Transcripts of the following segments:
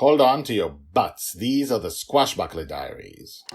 Hold on to your butts. These are the Squashbuckler Diaries.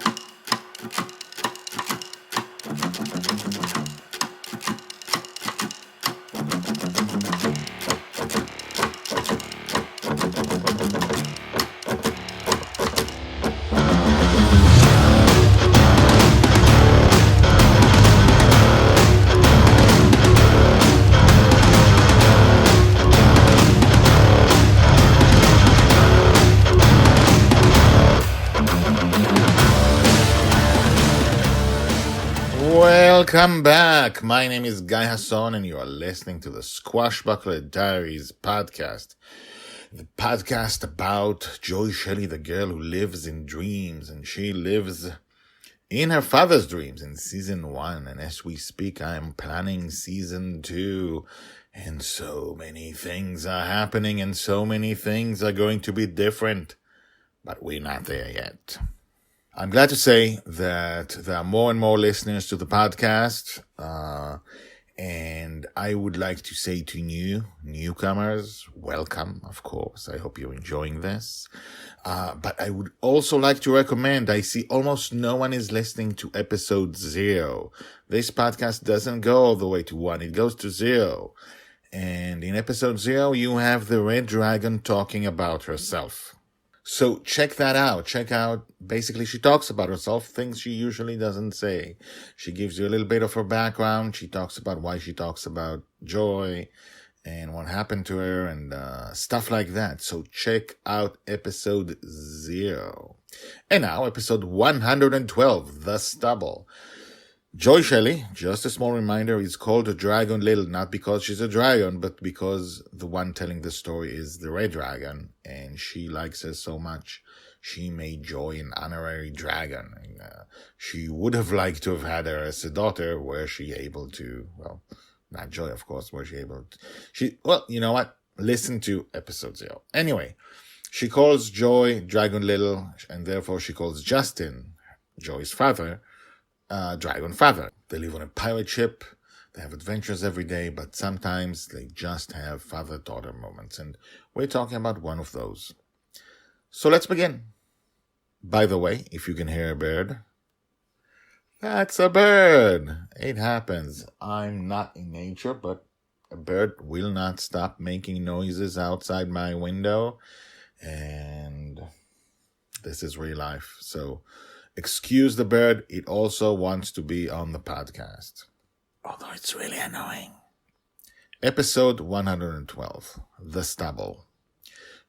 Welcome back. My name is Guy Hasson, and you are listening to the Squashbuckler Diaries podcast. The podcast about Shelley, the girl who lives in dreams, and she lives in her father's dreams in season 1. And as we speak, I am planning season 2. And so many things are happening, and so many things are going to be different. But we're not there yet. I'm glad to say that there are more and more listeners to the podcast, and I would like to say to newcomers, welcome, of course. I hope you're enjoying this. But I would also like to recommend, I see almost no one is listening to episode 0. This podcast doesn't go all the way to 1, it goes to 0. And in episode 0, you have the Red Dragon talking about herself. So check that out. Check out, basically she talks about herself, things she usually doesn't say. She gives you a little bit of her background. She talks about why she talks about Joy and what happened to her and stuff like that. So check out episode 0. And now episode 112, The Stubble. Shelley, just a small reminder, is called a Dragon Little, not because she's a dragon, but because the one telling the story is the Red Dragon, and she likes her so much, she made Joy an honorary dragon. And, she would have liked to have had her as a daughter, were she able to, well, not Joy, of course, were she able to, well, you know what? Listen to episode 0. Anyway, she calls Joy Dragon Little, and therefore she calls Justin, Joy's father, Dragon Father. They live on a pirate ship. They have adventures every day, but sometimes they just have father-daughter moments, and we're talking about one of those. So let's begin. By the way, if you can hear a bird, that's a bird. It happens. I'm not in nature, but a bird will not stop making noises outside my window, and this is real life. So excuse the bird, it also wants to be on the podcast. Although it's really annoying. Episode 112, The Stubble.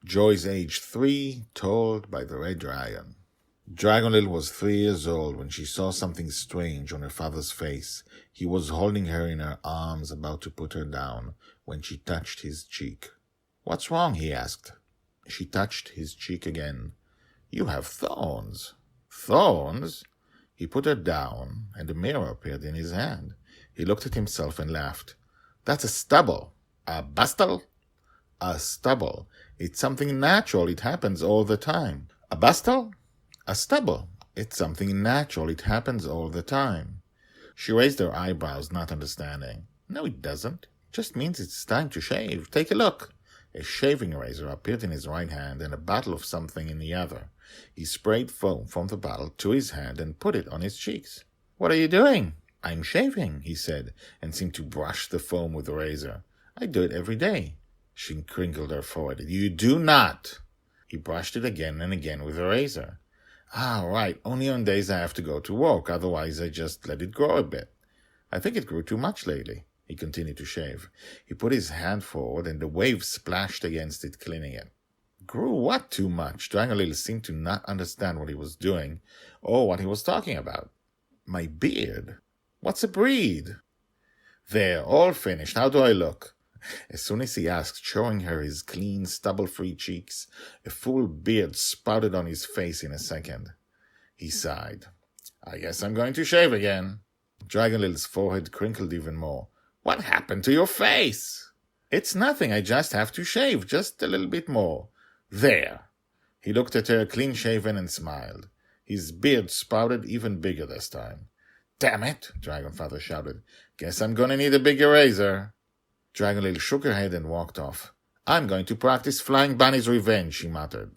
Joy's age 3, told by the Red Dragon. Dragon Little was 3 years old when she saw something strange on her father's face. He was holding her in her arms, about to put her down, when she touched his cheek. "What's wrong?" he asked. She touched his cheek again. "You have thorns." "Thorns?" He put her down, and a mirror appeared in his hand. He looked at himself and laughed. "That's a stubble." "A bustle?" "A stubble. It's something natural. It happens all the time." "A bustle?" "A stubble. It's something natural. It happens all the time." She raised her eyebrows, not understanding. "No, it doesn't. It just means it's time to shave. Take a look." A shaving razor appeared in his right hand and a bottle of something in the other. He sprayed foam from the bottle to his hand and put it on his cheeks. "What are you doing?" "I'm shaving," he said, and seemed to brush the foam with the razor. "I do it every day." She crinkled her forehead. "You do not." He brushed it again and again with the razor. "Ah, right, only on days I have to go to work, otherwise I just let it grow a bit. I think it grew too much lately." He continued to shave. He put his hand forward, and the waves splashed against it, cleaning it. Grew what too much? Dragon Little seemed to not understand what he was doing, or what he was talking about. "My beard." "What's a breed?" "There, all finished. How do I look?" As soon as he asked, showing her his clean, stubble-free cheeks, a full beard sprouted on his face in a second. He sighed. "I guess I'm going to shave again." Dragon Little's forehead crinkled even more. "What happened to your face?" "It's nothing. I just have to shave, just a little bit more." "There." He looked at her, clean-shaven, and smiled. His beard sprouted even bigger this time. "Damn it," Dragonfather shouted. "Guess I'm gonna need a bigger razor." Dragon Little shook her head and walked off. "I'm going to practice flying Bonny's revenge," she muttered.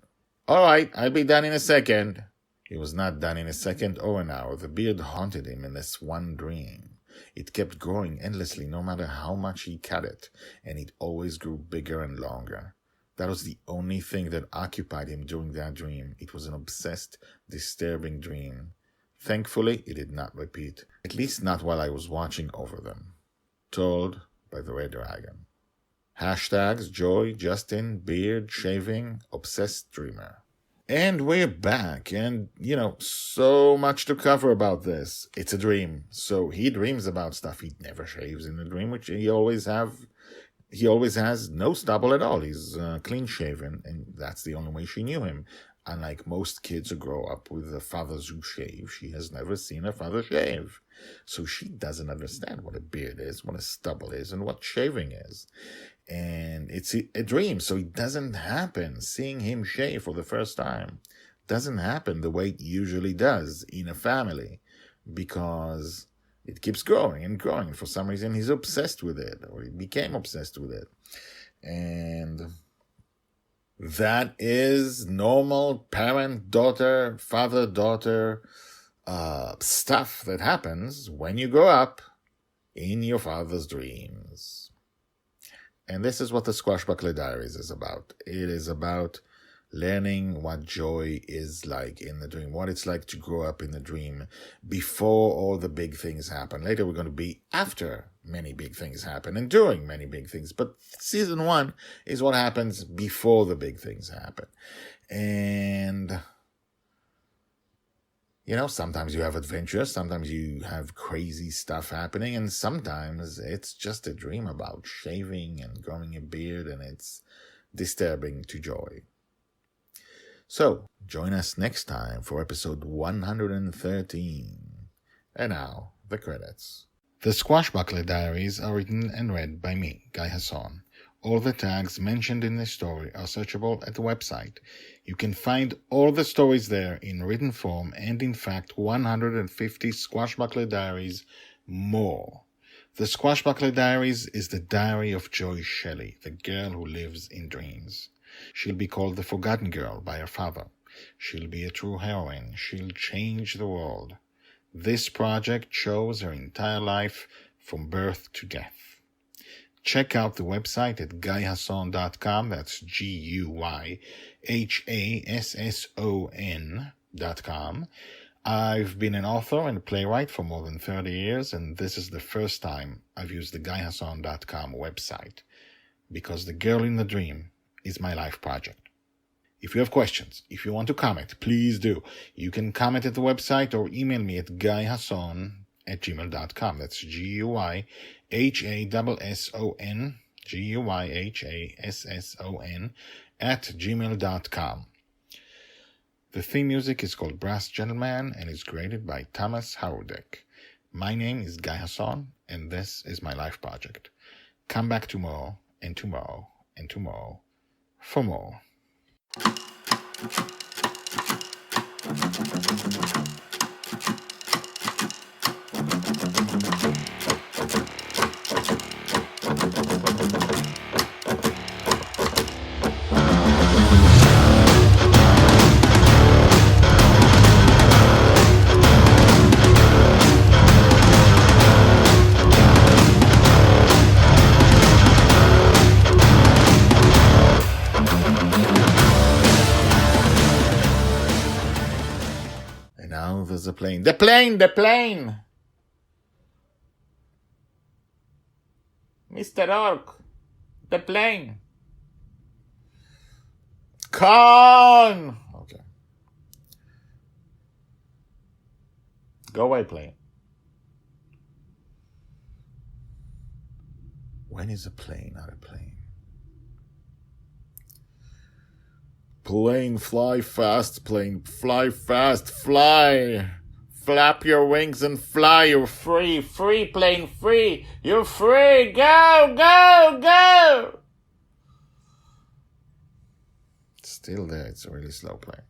All right, I'll be done in a second. He was not done in a second or an hour. The beard haunted him in this one dream. It kept growing endlessly no matter how much he cut it, and it always grew bigger and longer. That was the only thing that occupied him during that dream. It was an obsessed, disturbing dream. Thankfully, it did not repeat, at least not while I was watching over them. Told by the Red Dragon. Hashtags Joy, Justin, Beard, Shaving, Obsessed Dreamer. And we're back, and, so much to cover about this. It's a dream, so he dreams about stuff. He never shaves in the dream, which he always has no stubble at all. He's clean shaven, and that's the only way she knew him. Unlike most kids who grow up with fathers who shave, she has never seen her father shave. So she doesn't understand what a beard is, what a stubble is, and what shaving is. And it's a dream, so it doesn't happen. Seeing him shave for the first time doesn't happen the way it usually does in a family, because it keeps growing and growing. And for some reason, he's obsessed with it, or he became obsessed with it. And that is normal parent-daughter, father-daughter stuff that happens when you grow up in your father's dreams. And this is what the Squashbuckler Diaries is about. It is about learning what joy is like in the dream, what it's like to grow up in the dream before all the big things happen. Later we're going to be after many big things happen and during many big things. But season 1 is what happens before the big things happen. And sometimes you have adventures, sometimes you have crazy stuff happening, and sometimes it's just a dream about shaving and growing a beard, and it's disturbing to Joy. So, join us next time for episode 113. And now, the credits. The Squashbuckler Diaries are written and read by me, Guy Hasson. All the tags mentioned in this story are searchable at the website. You can find all the stories there in written form and, in fact, 150 Squashbuckler Diaries more. The Squashbuckler Diaries is the diary of Joy Shelley, the girl who lives in dreams. She'll be called the Forgotten Girl by her father. She'll be a true heroine. She'll change the world. This project shows her entire life from birth to death. Check out the website at guyhasson.com. That's GUYHASSON.com. I've been an author and a playwright for more than 30 years, and this is the first time I've used the guyhasson.com website, because The Girl in the Dream is my life project. If you have questions, if you want to comment, please do. You can comment at the website or email me at guyhasson@gmail.com. That's GUYHASSON, GUYHASSON @gmail.com. The theme music is called Brass Gentleman and is created by Thomas Howardek. My name is Guy Hasson, and this is my life project. Come back tomorrow, and tomorrow, and tomorrow for more. There's a plane. The plane! Mr. Orc! The plane! Con! Okay. Go away, plane. When is a plane not a plane? Plane, fly fast, plane, fly fast, fly. Flap your wings and fly. You're free, free, plane, free. You're free. Go, go, go. It's still there. It's a really slow plane.